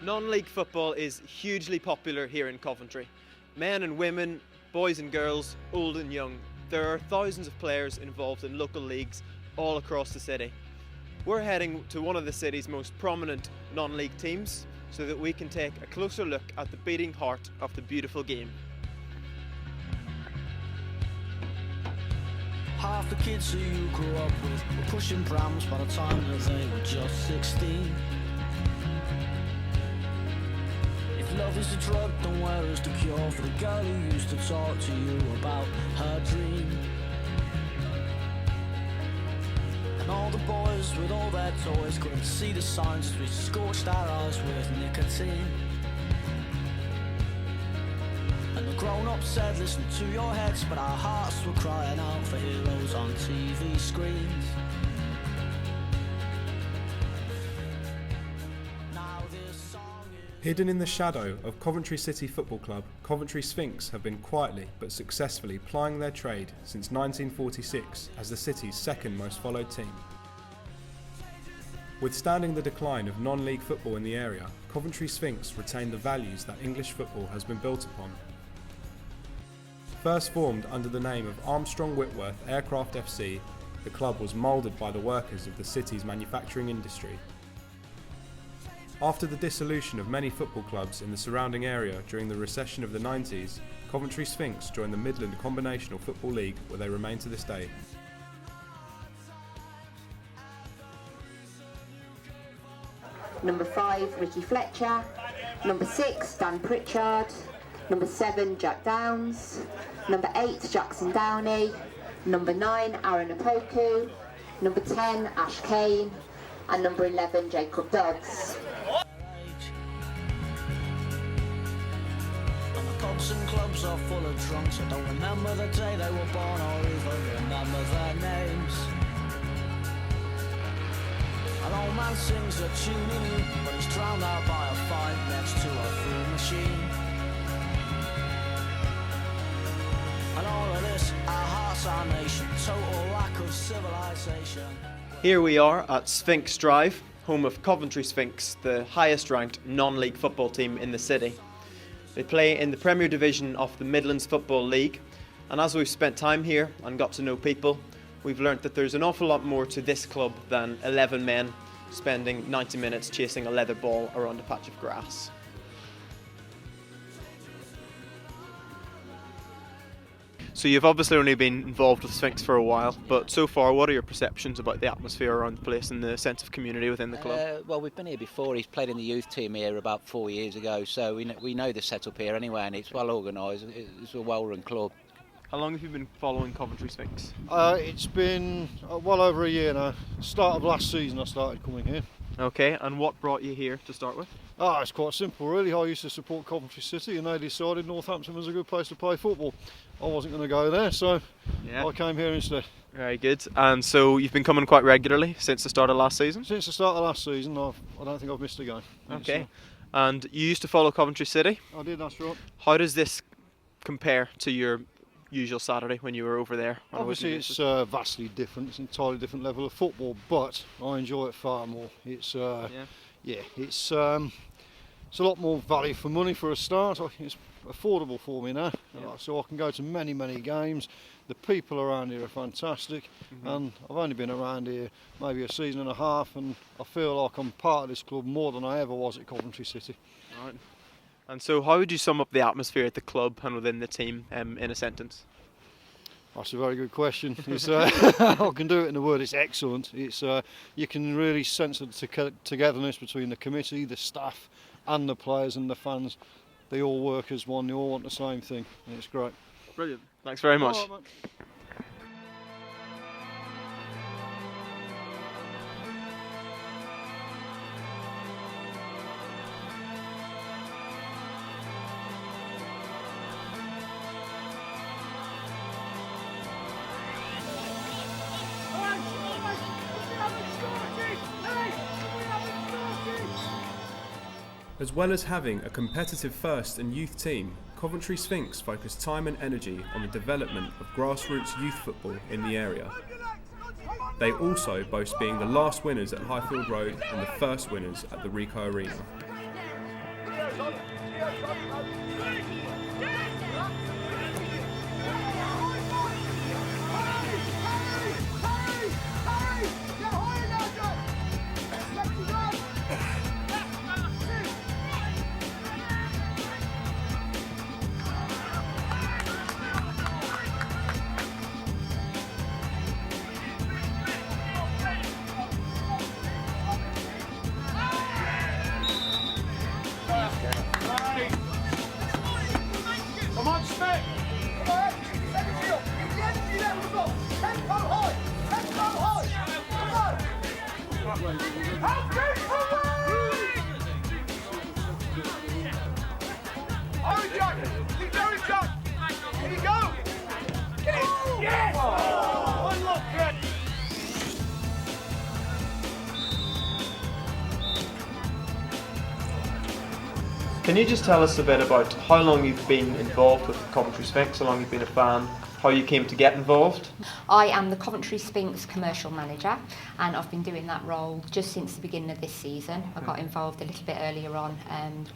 Non-league football is hugely popular here in Coventry. Men and women, boys and girls, old and young. There are thousands of players involved in local leagues all across the city. We're heading to one of the city's most prominent non-league teams so that we can take a closer look at the beating heart of the beautiful game. Half the kids who you grew up with were pushing prams by the time that they were just 16. If love is the drug, then where is the cure for the girl who used to talk to you about her dream? And all the boys with all their toys couldn't see the signs as we scorched our eyes with nicotine. And the grown-ups said, listen to your heads, but our hearts were crying out for heroes on TV screens. Now this song is... Hidden in the shadow of Coventry City Football Club, Coventry Sphinx have been quietly but successfully plying their trade since 1946 as the city's second most followed team. Withstanding the decline of non-league football in the area, Coventry Sphinx retained the values that English football has been built upon. First formed under the name of Armstrong Whitworth Aircraft FC, the club was moulded by the workers of the city's manufacturing industry. After the dissolution of many football clubs in the surrounding area during the recession of the 90s, Coventry Sphinx joined the Midland Football League, where they remain to this day. Number 5, Ricky Fletcher. Number 6, Dan Pritchard. Number 7, Jack Downs. Number 8, Jackson Downey. Number 9, Aaron Opoku. Number 10, Ash Kane. And number 11, Jacob Dodds. And the pubs and clubs are full of drunks that don't remember the day they were born or even remember their names. An old man sings a tune in, but he's drowned out by a fight next to a food machine. And all of this, our hearts, our nation, total lack of civilization. Here we are at Sphinx Drive, home of Coventry Sphinx, the highest ranked non-league football team in the city. They play in the Premier Division of the Midland Football League, and as we've spent time here and got to know people, we've learnt that there's an awful lot more to this club than 11 men spending 90 minutes chasing a leather ball around a patch of grass. So you've obviously only been involved with Sphinx for a while, but so far what are your perceptions about the atmosphere around the place and the sense of community within the club? Well, we've been here before. He's played in the youth team here about 4 years ago, so we know the setup here anyway, and it's well organised. It's a well-run club. How long have you been following Coventry Sphinx? It's been well over a year now. Start of last season I started coming here. Okay, and what brought you here to start with? It's quite simple really. I used to support Coventry City and they decided Northampton was a good place to play football. I wasn't going to go there, so I came here instead. Very good. And so you've been coming quite regularly since the start of last season? Since the start of last season I don't think I've missed a game. Okay. And you used to follow Coventry City? I did, that's right. How does this compare to your usual Saturday when you were over there? Obviously it's vastly different. It's an entirely different level of football, but I enjoy it far more. It's it's a lot more value for money for a start. It's affordable for me now, so I can go to many games. The people around here are fantastic, and I've only been around here maybe a season and a half, and I feel like I'm part of this club more than I ever was at Coventry City. Right. And so how would you sum up the atmosphere at the club and within the team in a sentence? That's a very good question. I can do it in a word. It's excellent. It's you can really sense the togetherness between the committee, the staff and the players and the fans. They all work as one, they all want the same thing, and it's great. Brilliant. Thanks very much. All right, mate. As well as having a competitive first and youth team, Coventry Sphinx focus time and energy on the development of grassroots youth football in the area. They also boast being the last winners at Highfield Road and the first winners at the Ricoh Arena. Come on, Spec! Come on, Tempo high! Tempo high! Come on! How big Hurry, Jack! Keep going, Jack! Here you go! Get it! Yes! Oh, unlock it! Can you just tell us a bit about how long you've been involved with Coventry Sphinx, how long you've been a fan, how you came to get involved? I am the Coventry Sphinx commercial manager, and I've been doing that role just since the beginning of this season. I got involved a little bit earlier on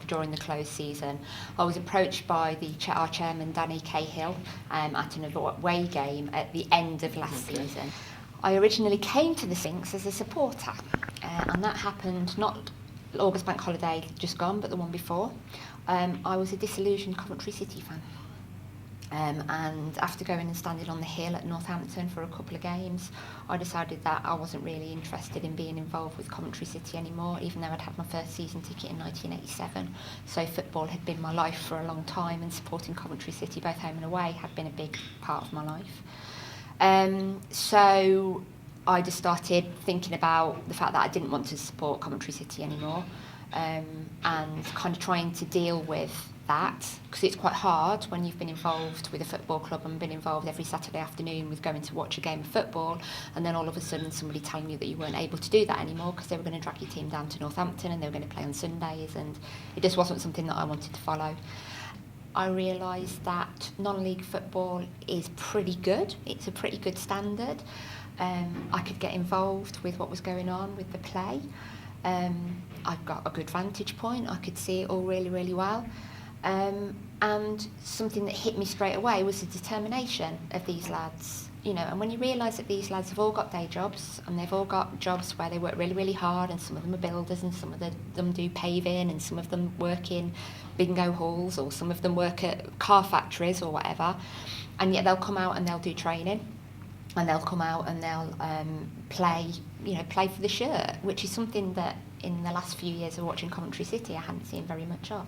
during the closed season. I was approached by our chairman Danny Cahill at an away game at the end of last season. I originally came to the Sphinx as a supporter, and that happened not August bank holiday just gone, but the one before. I was a disillusioned Coventry City fan. And after going and standing on the hill at Northampton for a couple of games, I decided that I wasn't really interested in being involved with Coventry City anymore, even though I'd had my first season ticket in 1987. So football had been my life for a long time, and supporting Coventry City both home and away had been a big part of my life. So I just started thinking about the fact that I didn't want to support Coventry City anymore, and kind of trying to deal with that, because it's quite hard when you've been involved with a football club and been involved every Saturday afternoon with going to watch a game of football, and then all of a sudden somebody telling you that you weren't able to do that anymore because they were going to drag your team down to Northampton and they were going to play on Sundays, and it just wasn't something that I wanted to follow. I realised that non-league football is pretty good. It's a pretty good standard. I could get involved with what was going on with the play. I've got a good vantage point. I could see it all really, really well. And something that hit me straight away was the determination of these lads. You know, and when you realise that these lads have all got day jobs, and they've all got jobs where they work really, really hard, and some of them are builders, and some of them do paving, and some of them work in bingo halls, or some of them work at car factories or whatever, and yet they'll come out and they'll do training, and they'll come out and they'll play for the shirt, which is something that in the last few years of watching Coventry City I hadn't seen very much of.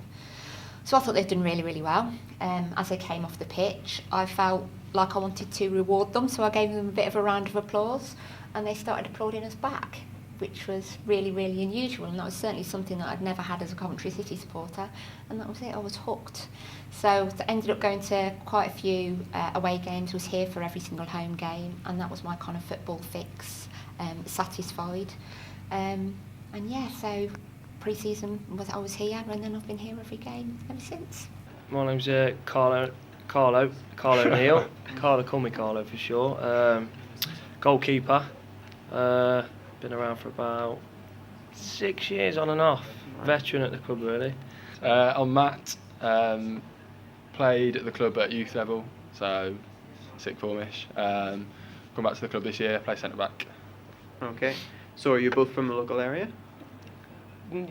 So I thought they'd done really, really well. As they came off the pitch, I felt like I wanted to reward them, so I gave them a bit of a round of applause, and they started applauding us back, which was really, really unusual, and that was certainly something that I'd never had as a Coventry City supporter, and that was it, I was hooked. So I ended up going to quite a few away games, was here for every single home game, and that was my kind of football fix, satisfied. And yeah, so pre-season I was here, and then I've been here every game ever since. My name's Carlo Neal. Carlo, call me Carlo for sure. Goalkeeper. Been around for about 6 years on and off. Veteran at the club really. I'm Matt. Played at the club at youth level, so sixth formish. Come back to the club this year, play centre back. Okay, so are you both from the local area?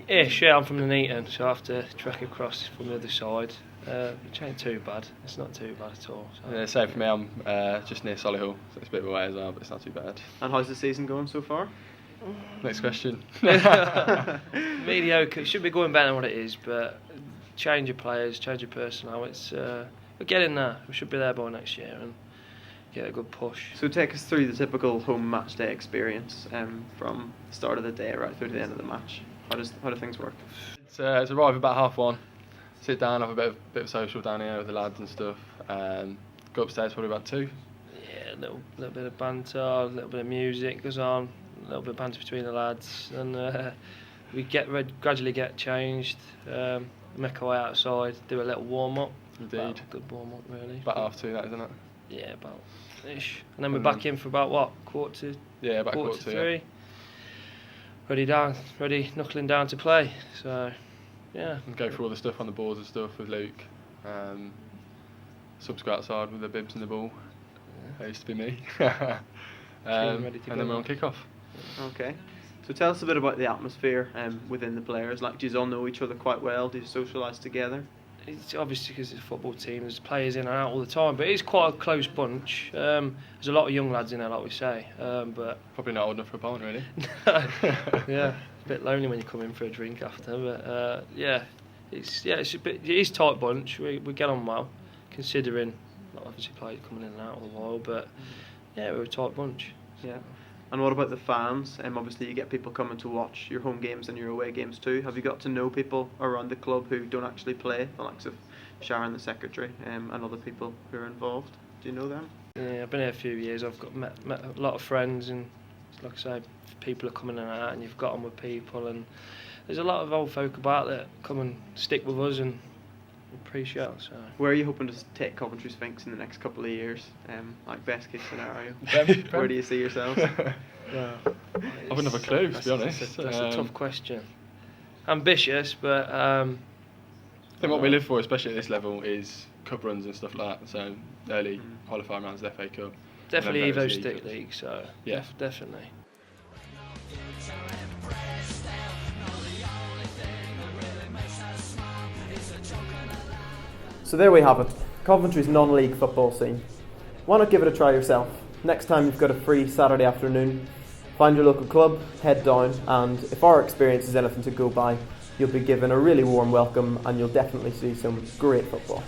Ish, yeah, I'm from Nuneaton, so I have to trek across from the other side. Which ain't too bad, it's not too bad at all. So. Yeah, same for me, I'm just near Solihull, so it's a bit of a way as well, but it's not too bad. And how's the season going so far? Next question. Mediocre, it should be going better than what it is, but change your players, change your personnel, we're getting there. We should be there by next year and get a good push. So take us through the typical home match day experience from the start of the day right through to the end of the match. How do things work? It's arrive about 1:30, sit down, have a bit of social down here with the lads and stuff. Go upstairs probably about 2. Yeah, a little bit of banter, a little bit of music goes on, a little bit of banter between the lads, and we gradually get changed, make our way outside, do a little warm up. Indeed. A good warm up really. About 2:30, that isn't it? Yeah, about ish. And then we're back in for about what, quarter to 3. Yeah. Ready, knuckling down to play. So Yeah. And go through all the stuff on the boards and stuff with Luke. Subs go outside with the bibs and the ball. That used to be me. And then we're on kick-off. Okay. So tell us a bit about the atmosphere within the players. Like, do you all know each other quite well? Do you socialise together? It's obviously because it's a football team, there's players in and out all the time, but it's quite a close bunch. There's a lot of young lads in there, like we say. But probably not old enough for a pint, really. Yeah, a bit lonely when you come in for a drink after. But it is a tight bunch. We get on well, considering obviously players coming in and out all the while. But yeah, we're a tight bunch. Yeah. And what about the fans? Obviously you get people coming to watch your home games and your away games too. Have you got to know people around the club who don't actually play, the likes of Sharon, the secretary, and other people who are involved? Do you know them? Yeah, I've been here a few years. I've met a lot of friends, and like I say, people are coming in and out, and you've got on with people, and there's a lot of old folk about that come and stick with us and appreciate it. So. Where are you hoping to take Coventry Sphinx in the next couple of years? Like best case scenario, where do you see yourselves? Yeah. I wouldn't have a clue, to be honest. That's a tough question. Ambitious, but I think what we live for, especially at this level, is cup runs and stuff like that. So early qualifying rounds of the FA Cup. Definitely Evo Stick League. So yeah, definitely. So there we have it, Coventry's non-league football scene. Why not give it a try yourself? Next time you've got a free Saturday afternoon, find your local club, head down, and if our experience is anything to go by, you'll be given a really warm welcome and you'll definitely see some great football.